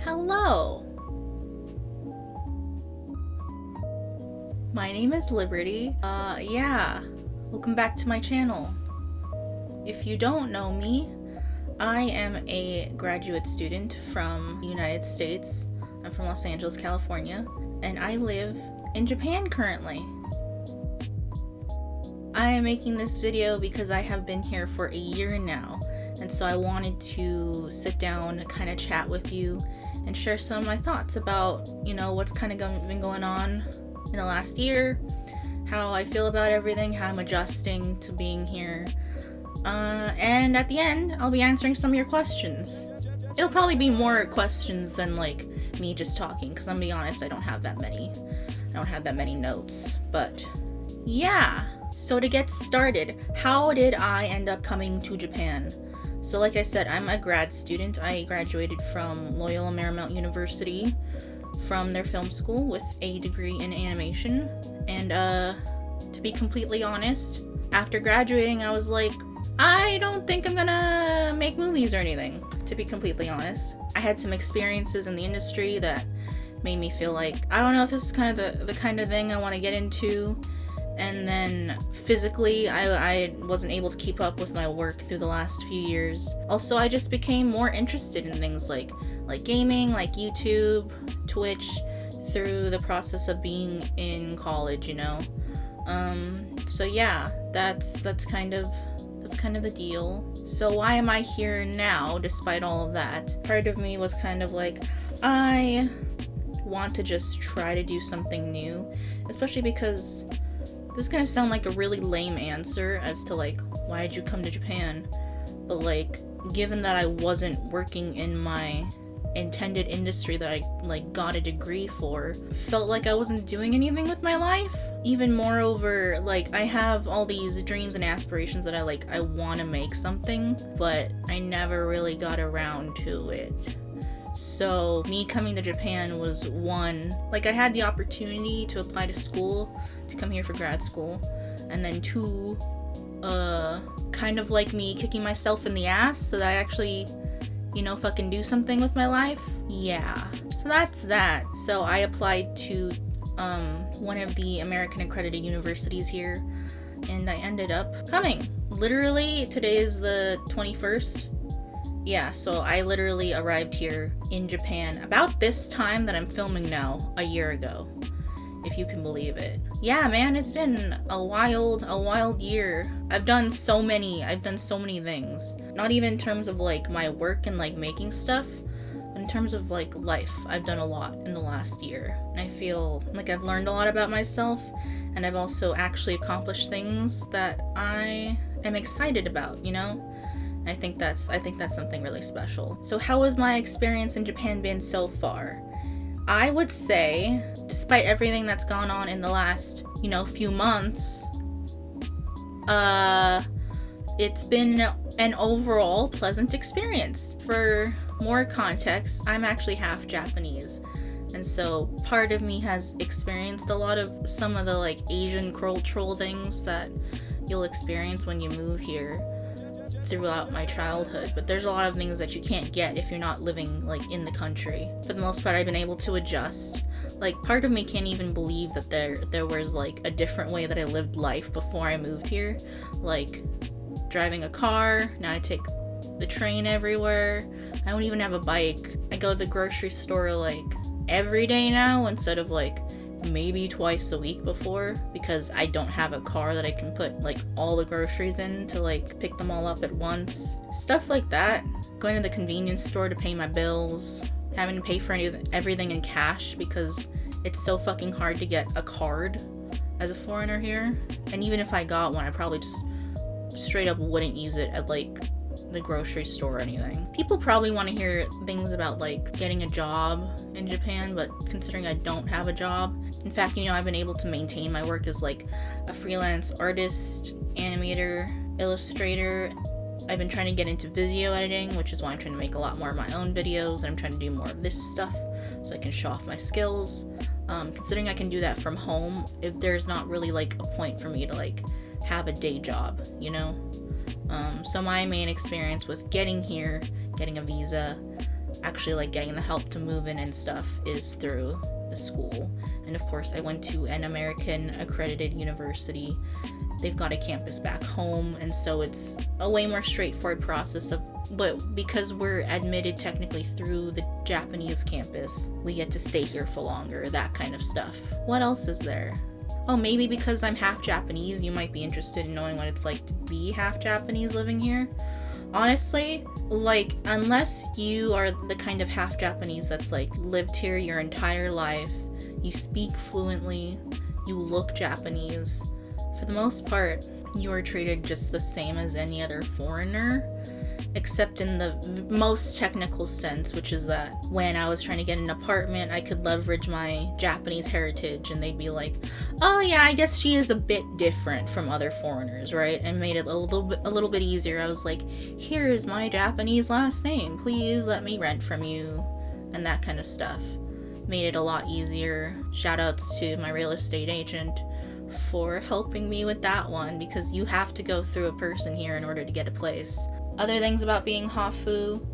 Hello! My name is Liberty. Welcome back to my channel. If you don't know me, I am a graduate student from the United States. I'm from Los Angeles, California, and I live in Japan currently. I am making this video because I have been here for a year now, and so I wanted to sit down and kind of chat with you and share some of my thoughts about, what's kind of been going on in the last year, how I feel about everything, how I'm adjusting to being here. And at the end, I'll be answering some of your questions. It'll probably be more questions than like me just talking, because I'm gonna be honest, I don't have that many notes. But yeah. So to get started, how did I end up coming to Japan? So like I said, I'm a grad student. I graduated from Loyola Marymount University from their film school with a degree in animation. And to be completely honest, after graduating, I was like, I don't think I'm gonna make movies or anything, to be completely honest. I had some experiences in the industry that made me feel like, I don't know if this is kind of the kind of thing I want to get into. And then physically, I wasn't able to keep up with my work through the last few years. Also, I just became more interested in things like gaming, like YouTube, Twitch, through the process of being in college, So yeah, that's kind of the deal. So why am I here now, despite all of that? Part of me was kind of like, I want to just try to do something new, especially because this is gonna sound like a really lame answer as to like, why did you come to Japan? But like, given that I wasn't working in my intended industry that I got a degree for, felt like I wasn't doing anything with my life. Even moreover, I have all these dreams and aspirations that I want to make something, but I never really got around to it. So me coming to Japan was one, I had the opportunity to apply to school, to come here for grad school, and then two, kind of like me kicking myself in the ass so that I actually, fucking do something with my life. Yeah, so that's that. So I applied to one of the American accredited universities here, and I ended up coming. Literally, today is the 21st. Yeah, so I literally arrived here in Japan about this time that I'm filming now, a year ago, if you can believe it. Yeah, man, it's been a wild year. I've done so many things. Not even in terms of my work and making stuff, but in terms of life. I've done a lot in the last year. And I feel like I've learned a lot about myself, and I've also actually accomplished things that I am excited about, I think that's something really special. So how has my experience in Japan been so far? I would say, despite everything that's gone on in the last, few months, it's been an overall pleasant experience. For more context, I'm actually half Japanese. And so part of me has experienced a lot of some of the Asian cultural things that you'll experience when you move here throughout my childhood, but there's a lot of things that you can't get if you're not living in the country. For the most part, I've been able to adjust. Part of me can't even believe that there was a different way that I lived life before I moved here. Driving a car, now I take the train everywhere. I don't even have a bike. I go to the grocery store every day now instead of maybe twice a week before, because I don't have a car that I can put all the groceries in to pick them all up at once. Stuff like that. Going to the convenience store to pay my bills, having to pay for everything in cash because it's so fucking hard to get a card as a foreigner here. And even if I got one, I probably just straight up wouldn't use it at the grocery store or anything. People probably want to hear things about getting a job in Japan, but considering I don't have a job, in fact, I've been able to maintain my work as a freelance artist, animator, illustrator. I've been trying to get into video editing, which is why I'm trying to make a lot more of my own videos, and I'm trying to do more of this stuff so I can show off my skills. Considering I can do that from home, if there's not really a point for me to have a day job, So my main experience with getting here, getting a visa, actually like getting the help to move in and stuff is through the school. And of course I went to an American accredited university. They've got a campus back home, and so it's a way more straightforward process but because we're admitted technically through the Japanese campus, we get to stay here for longer, that kind of stuff. What else is there? Oh, maybe because I'm half Japanese, you might be interested in knowing what it's like to be half Japanese living here. Honestly, like, unless you are the kind of half Japanese that's like lived here your entire life, you speak fluently, you look Japanese, for the most part, you are treated just the same as any other foreigner, except in the most technical sense, which is that when I was trying to get an apartment, I could leverage my Japanese heritage, and they'd be like, oh yeah, I guess she is a bit different from other foreigners, right? And made it a little bit easier. I was like, here's my Japanese last name, please let me rent from you, and that kind of stuff. Made it a lot easier. Shout outs to my real estate agent for helping me with that one, because you have to go through a person here in order to get a place. Other things about being hafu,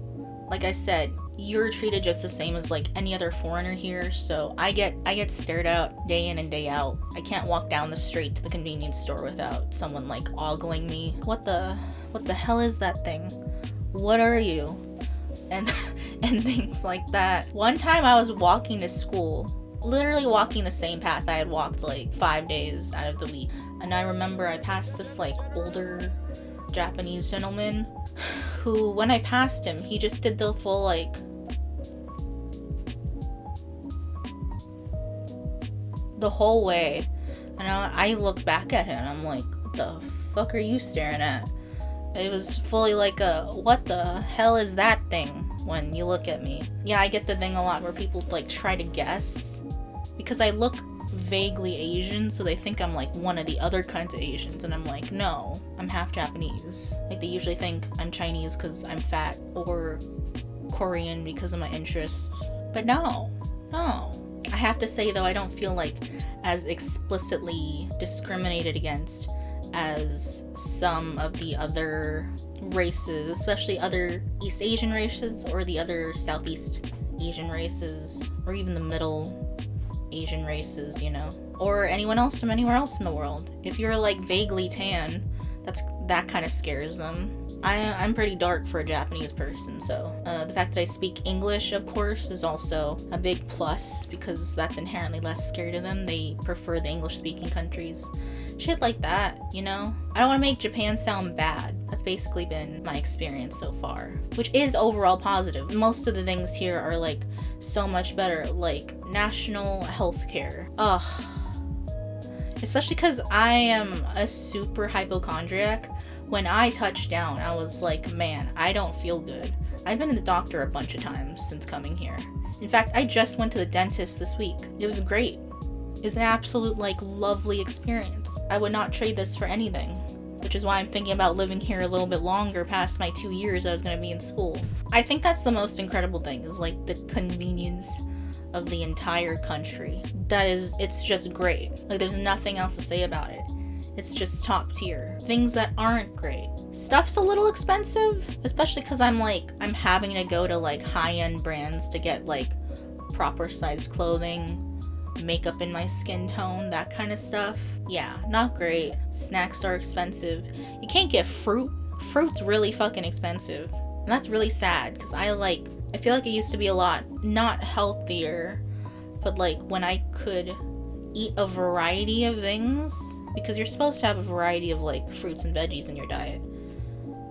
like I said, you're treated just the same as like any other foreigner here, so I get stared out day in and day out. I can't walk down the street to the convenience store without someone like ogling me. What the hell is that thing? What are you? And things like that. One time I was walking to school, literally walking the same path I had walked like 5 days out of the week, and I remember I passed this like older Japanese gentleman who, when I passed him, he just did the full like the whole way, and I look back at him and I'm like, what the fuck are you staring at? It was fully like a, what the hell is that thing when you look at me? Yeah, I get the thing a lot where people like try to guess because I look vaguely Asian, so they think I'm like one of the other kinds of Asians, and I'm like, no, I'm half Japanese. Like, they usually think I'm Chinese because I'm fat, or Korean because of my interests, but no. I have to say though, I don't feel like as explicitly discriminated against as some of the other races, especially other East Asian races or the other Southeast Asian races, or even the Middle Asian races, you know, or anyone else from anywhere else in the world. If you're like vaguely tan, that kind of scares them. I'm pretty dark for a Japanese person, so the fact that I speak English, of course, is also a big plus because that's inherently less scary to them. They prefer the English-speaking countries. Shit like that, you know? I don't want to make Japan sound bad. That's basically been my experience so far, which is overall positive. Most of the things here are like so much better, like national health care. Ugh. Especially because I am a super hypochondriac. When I touched down, I was like, man, I don't feel good. I've been to the doctor a bunch of times since coming here. In fact, I just went to the dentist this week. It was great. It was an absolute, like, lovely experience. I would not trade this for anything, which is why I'm thinking about living here a little bit longer past my 2 years I was going to be in school. I think that's the most incredible thing, is, like, the convenience of the entire country. It's just great. Like, there's nothing else to say about it. It's just top tier. Things that aren't great. Stuff's a little expensive, especially because I'm having to go to, like, high-end brands to get, like, proper sized clothing, makeup in my skin tone, that kind of stuff. Yeah, not great. Snacks are expensive. You can't get fruit. Fruit's really fucking expensive. And that's really sad, because I feel like it used to be a lot, not healthier, but like when I could eat a variety of things, because you're supposed to have a variety of like fruits and veggies in your diet.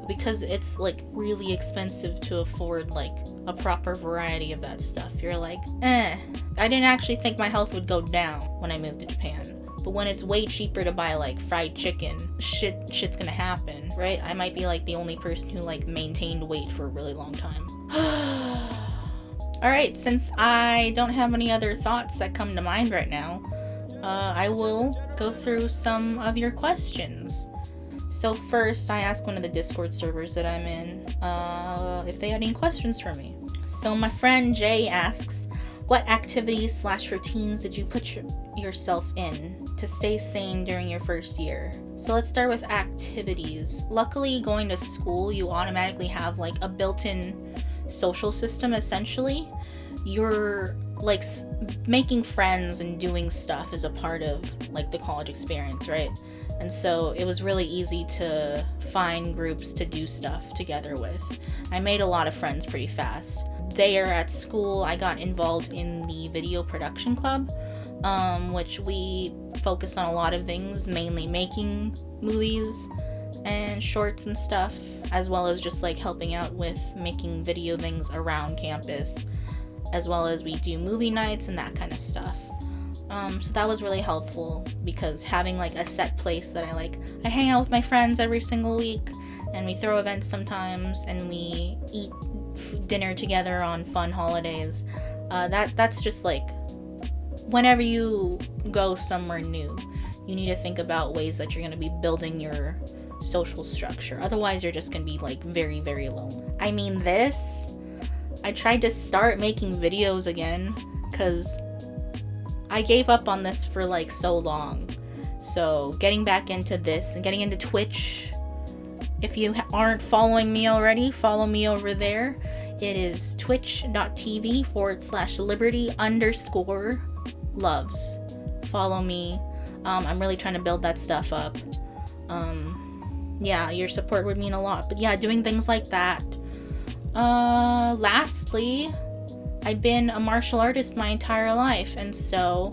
Because it's like really expensive to afford like a proper variety of that stuff, you're like, I didn't actually think my health would go down when I moved to Japan. But when it's way cheaper to buy like fried chicken, shit's gonna happen, right? I might be like the only person who like maintained weight for a really long time. Alright, since I don't have any other thoughts that come to mind right now, I will go through some of your questions. So first, I asked one of the Discord servers that I'm in if they had any questions for me. So my friend Jay asks, what activities/routines did you put yourself in to stay sane during your first year? So let's start with activities. Luckily, going to school, you automatically have like a built-in social system, essentially. You're like making friends and doing stuff is a part of like the college experience, right? And so it was really easy to find groups to do stuff together with. I made a lot of friends pretty fast. There at school, I got involved in the video production club, which we focused on a lot of things, mainly making movies and shorts and stuff, as well as just like helping out with making video things around campus, as well as we do movie nights and that kind of stuff. So that was really helpful, because having like a set place that I hang out with my friends every single week, and we throw events sometimes, and we eat dinner together on fun holidays. That's just like, whenever you go somewhere new, you need to think about ways that you're going to be building your social structure. Otherwise, you're just going to be like very, very alone. I mean, I tried to start making videos again, because I gave up on this for like so long. So getting back into this and getting into Twitch. If you aren't following me already, follow me over there. It is twitch.tv/liberty_loves. Follow me. I'm really trying to build that stuff up. Yeah, your support would mean a lot. But yeah, doing things like that. Lastly, I've been a martial artist my entire life, and so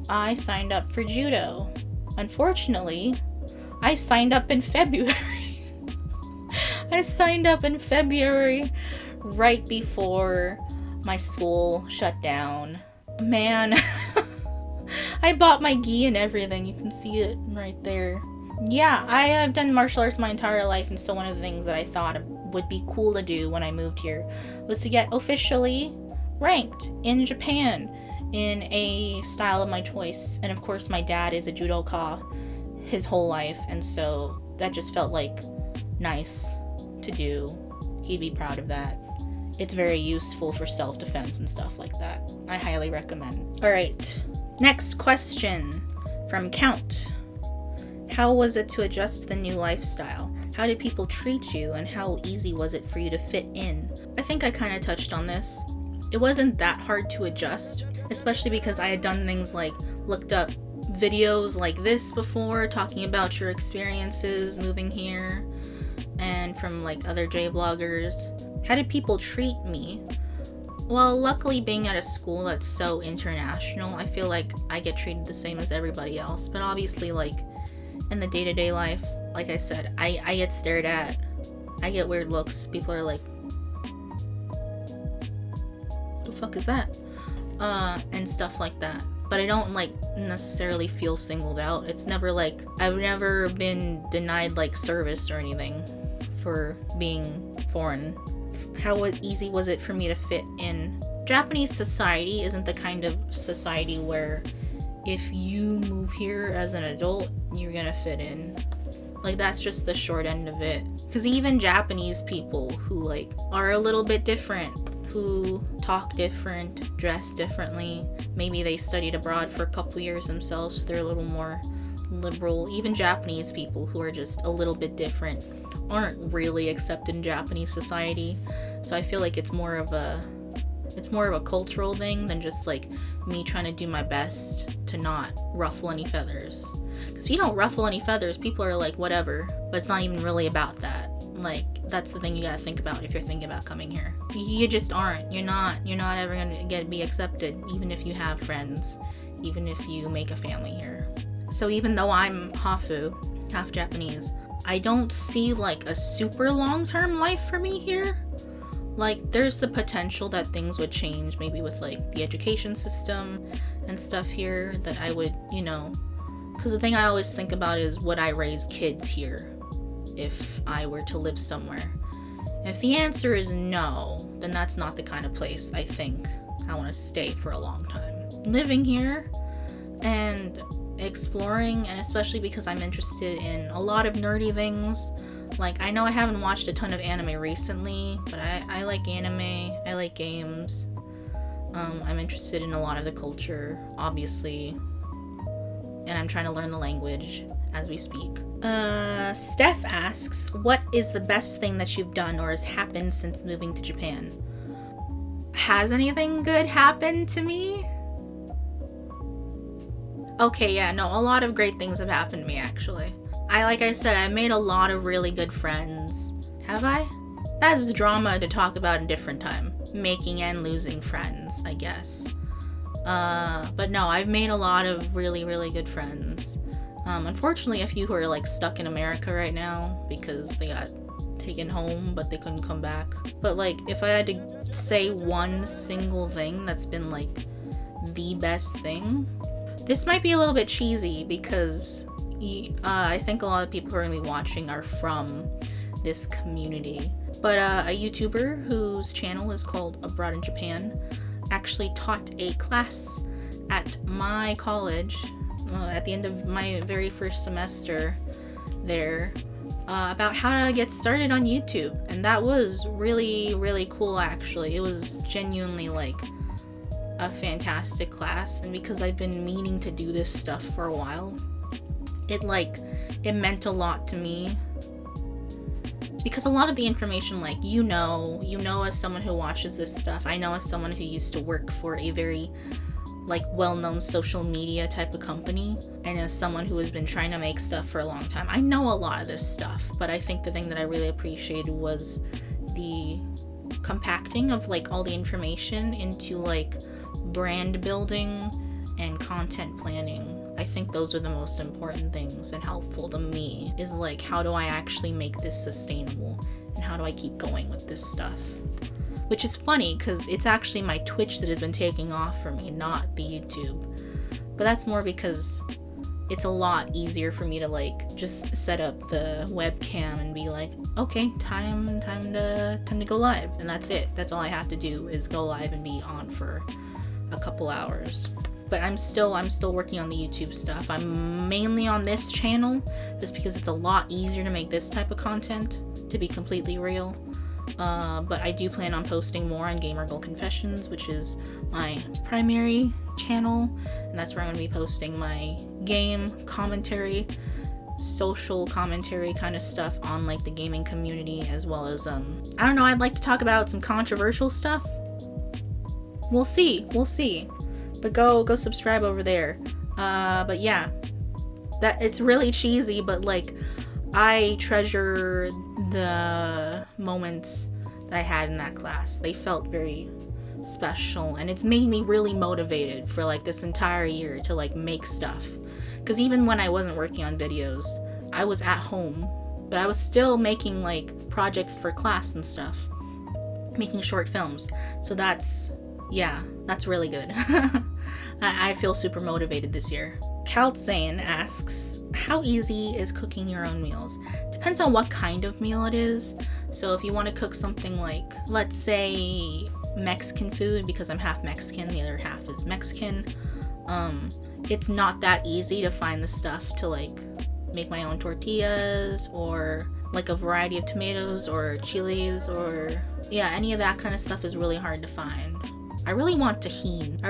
I signed up for judo. Unfortunately, I signed up in February. Right before my school shut down. Man, I bought my gi and everything. You can see it right there. Yeah, I have done martial arts my entire life, and so one of the things that I thought would be cool to do when I moved here was to get officially ranked in Japan in a style of my choice. And of course, my dad is a judoka his whole life, and so that just felt like nice to do. He'd be proud of that. It's very useful for self-defense and stuff like that. I highly recommend. Alright, next question from Count. How was it to adjust to the new lifestyle? How did people treat you, and how easy was it for you to fit in? I think I kind of touched on this. It wasn't that hard to adjust, especially because I had done things like looked up videos like this before, talking about your experiences moving here, and from like other J-vloggers. How did people treat me? Well, luckily, being at a school that's so international, I feel like I get treated the same as everybody else. But obviously, like, in the day-to-day life, like I said, I get stared at. I get weird looks. People are like, what the fuck is that? And stuff like that. But I don't, like, necessarily feel singled out. It's never, like, I've never been denied, like, service or anything for being foreign. How easy was it for me to fit in? Japanese society isn't the kind of society where if you move here as an adult, you're gonna fit in. Like, that's just the short end of it. Because even Japanese people who, like, are a little bit different, who talk different, dress differently, maybe they studied abroad for a couple years themselves, so they're a little more liberal. Even Japanese people who are just a little bit different aren't really accepted in Japanese society. So I feel like it's more of a cultural thing than just like me trying to do my best to not ruffle any feathers. Because if you don't ruffle any feathers, people are like, whatever. But it's not even really about that. Like, that's the thing you gotta think about if you're thinking about coming here. You just aren't. You're not ever gonna be accepted, even if you have friends, even if you make a family here. So even though I'm Hafu, half Japanese, I don't see like a super long-term life for me here. Like, there's the potential that things would change, maybe with like the education system and stuff here, that I would, because the thing I always think about is, would I raise kids here if I were to live somewhere? If the answer is no, then that's not the kind of place I think I want to stay for a long time. Living here and exploring, and especially because I'm interested in a lot of nerdy things. Like, I know I haven't watched a ton of anime recently, but I like anime, I like games. I'm interested in a lot of the culture, obviously, and I'm trying to learn the language as we speak. Steph asks, what is the best thing that you've done or has happened since moving to Japan? Has anything good happened to me? Okay, yeah, no, a lot of great things have happened to me, actually. Like I said, I made a lot of really good friends. Have I? That's drama to talk about a different time. Making and losing friends, I guess. But no, I've made a lot of really, really good friends. Unfortunately, a few who are like stuck in America right now because they got taken home, but they couldn't come back. But like, if I had to say one single thing that's been like the best thing, this might be a little bit cheesy because I think a lot of people who are going to be watching are from this community. But a YouTuber whose channel is called Abroad in Japan actually taught a class at my college at the end of my very first semester there about how to get started on YouTube. And that was really, really cool, actually. It was genuinely like a fantastic class, and because I've been meaning to do this stuff for a while, it meant a lot to me, because a lot of the information, like, you know as someone who watches this stuff, I know as someone who used to work for a very like well-known social media type of company, and as someone who has been trying to make stuff for a long time, I know a lot of this stuff. But I think the thing that I really appreciated was the compacting of like all the information into like brand building and content planning. I think those are the most important things and helpful to me, is like, how do I actually make this sustainable and how do I keep going with this stuff? Which is funny because it's actually my Twitch that has been taking off for me, not the YouTube. But that's more because it's a lot easier for me to like just set up the webcam and be like, okay, time to go live, and that's it. That's all I have to do is go live and be on for a couple hours. But I'm still working on the YouTube stuff. I'm mainly on this channel just because it's a lot easier to make this type of content, to be completely real. But I do plan on posting more on Gamer Girl Confessions, which is my primary channel, and that's where I'm going to be posting my game commentary, social commentary kind of stuff on like the gaming community, as well as I don't know, I'd like to talk about some controversial stuff. We'll see. But go subscribe over there. But yeah, that it's really cheesy, but like, I treasure the moments that I had in that class. They felt very special, and it's made me really motivated for like this entire year to like make stuff. Because even when I wasn't working on videos, I was at home, but I was still making like projects for class and stuff, making short films. So that's really good. I feel super motivated this year. Kaltzane asks, how easy is cooking your own meals? Depends on what kind of meal it is. So if you want to cook something like, let's say, Mexican food, because I'm half Mexican, the other half is Mexican, it's not that easy to find the stuff to like make my own tortillas, or like a variety of tomatoes or chilies, or any of that kind of stuff is really hard to find. I really want tahini.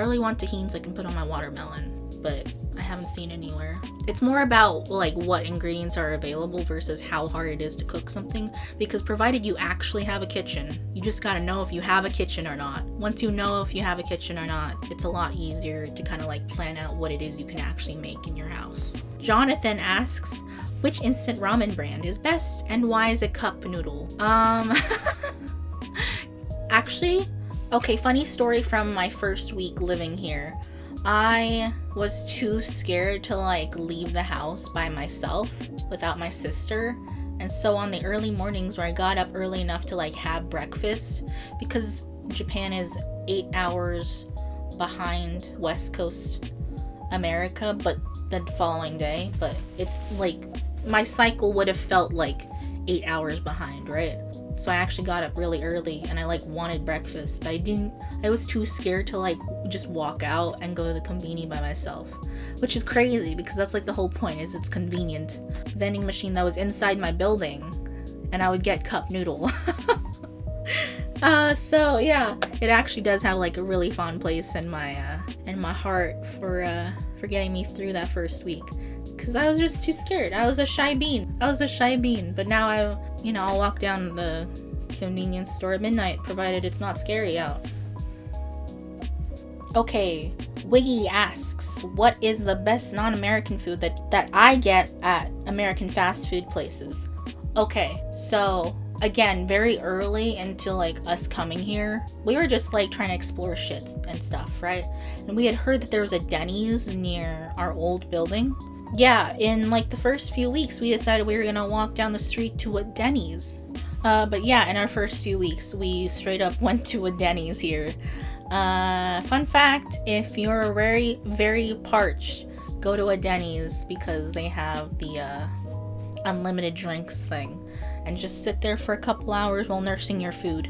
So I can put on my watermelon, but I haven't seen anywhere. It's more about like what ingredients are available versus how hard it is to cook something, because provided you actually have a kitchen, you just gotta know if you have a kitchen or not. Once you know if you have a kitchen or not, it's a lot easier to kind of like plan out what it is you can actually make in your house. Jonathan asks, which instant ramen brand is best and why is it cup noodle? Actually, okay, funny story from my first week living here. I was too scared to like leave the house by myself without my sister. And so on the early mornings where I got up early enough to like have breakfast, because Japan is 8 hours behind West Coast America, but the following day, but it's like my cycle would have felt like 8 hours behind, right? So I actually got up really early and I like wanted breakfast, but I was too scared to like just walk out and go to the conveni by myself, which is crazy because that's like the whole point, is it's convenient. Vending machine that was inside my building, and I would get cup noodle. So yeah, it actually does have like a really fond place in my heart for getting me through that first week. Cause I was just too scared. I was a shy bean. But now I'll walk down the convenience store at midnight, provided it's not scary out. Okay, Wiggy asks, what is the best non-American food that I get at American fast food places? Okay, so again, very early into like us coming here, we were just like trying to explore shit and stuff, right? And we had heard that there was a Denny's near our old building. Yeah, in like the first few weeks, we decided we were gonna walk down the street to a Denny's. But yeah, in our first few weeks, we straight up went to a Denny's here. Fun fact, if you're very, very parched, go to a Denny's because they have the unlimited drinks thing. And just sit there for a couple hours while nursing your food.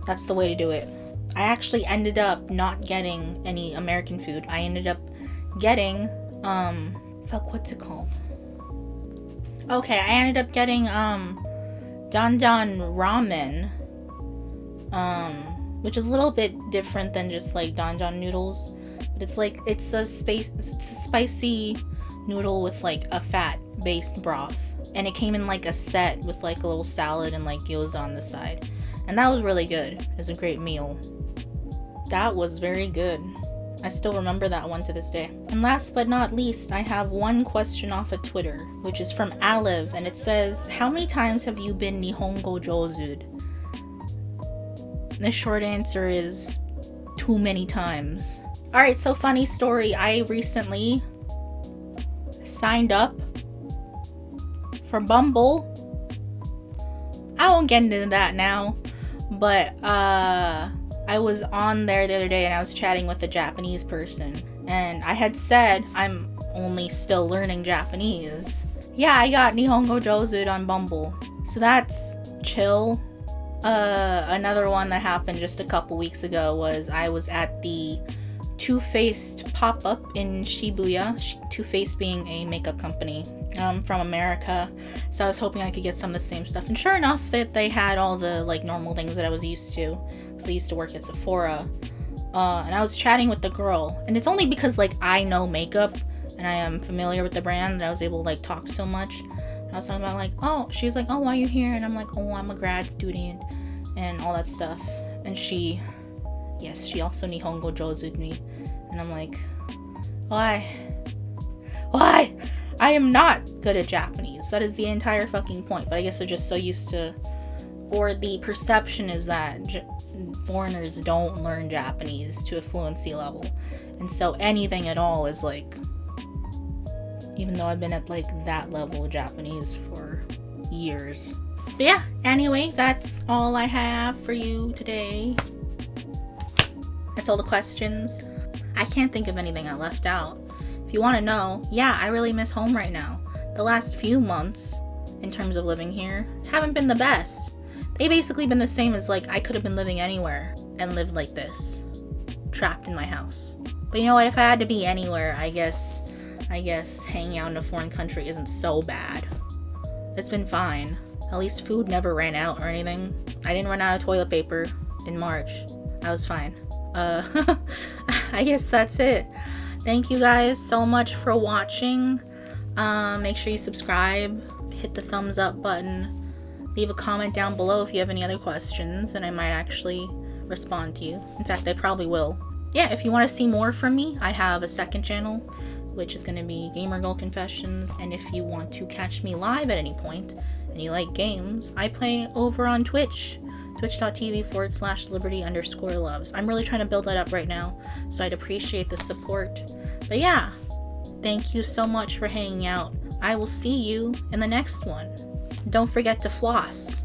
That's the way to do it. I actually ended up not getting any American food. I ended up getting, what's it called? Okay, I ended up getting, don ramen, which is a little bit different than just like don noodles, but it's a spicy noodle with like a fat based broth, and it came in like a set with like a little salad and like gyoza on the side, and that was really good. It was a great meal. That was very good. I still remember that one to this day. And last but not least, I have one question off of Twitter, which is from Aliv, and it says, how many times have you been nihongo jozu? The short answer is too many times. Alright, so funny story. I recently signed up for Bumble. I won't get into that now, but I was on there the other day and I was chatting with a Japanese person, and I had said I'm only still learning Japanese. Yeah, I got nihongo jozu on Bumble, so that's chill. Another one that happened just a couple weeks ago was I was at the Too Faced pop-up in Shibuya, Too Faced being a makeup company from America, so I was hoping I could get some of the same stuff, and sure enough that they had all the like normal things that I was used to, because I used to work at Sephora, and I was chatting with the girl, and it's only because like I know makeup and I am familiar with the brand that I was able to like talk so much. I was talking about like, oh, she was like, oh, why are you here? And I'm like, oh, I'm a grad student and all that stuff, and she also nihongo jozu'd me, and I'm like, why? I am not good at Japanese. That is the entire fucking point. But I guess they're just so used to, or the perception is that foreigners don't learn Japanese to a fluency level, and so anything at all is like, even though I've been at like that level of Japanese for years. But yeah, anyway, that's all I have for you today. That's all the questions. I can't think of anything I left out. If you want to know, yeah, I really miss home right now. The last few months, in terms of living here, haven't been the best. They basically been the same as like I could have been living anywhere and lived like this, trapped in my house. But you know what? If I had to be anywhere, I guess hanging out in a foreign country isn't so bad. It's been fine. At least food never ran out or anything. I didn't run out of toilet paper in March. I was fine. I guess that's it. Thank you guys so much for watching. Make sure you subscribe, hit the thumbs up button, leave a comment down below if you have any other questions, and I might actually respond to you. In fact, I probably will. Yeah, if you want to see more from me, I have a second channel, which is going to be Gamer Girl Confessions, and if you want to catch me live at any point, and you like games, I play over on Twitch, twitch.tv/liberty_loves. I'm really trying to build that up right now, so I'd appreciate the support. But yeah, thank you so much for hanging out. I will see you in the next one. Don't forget to floss.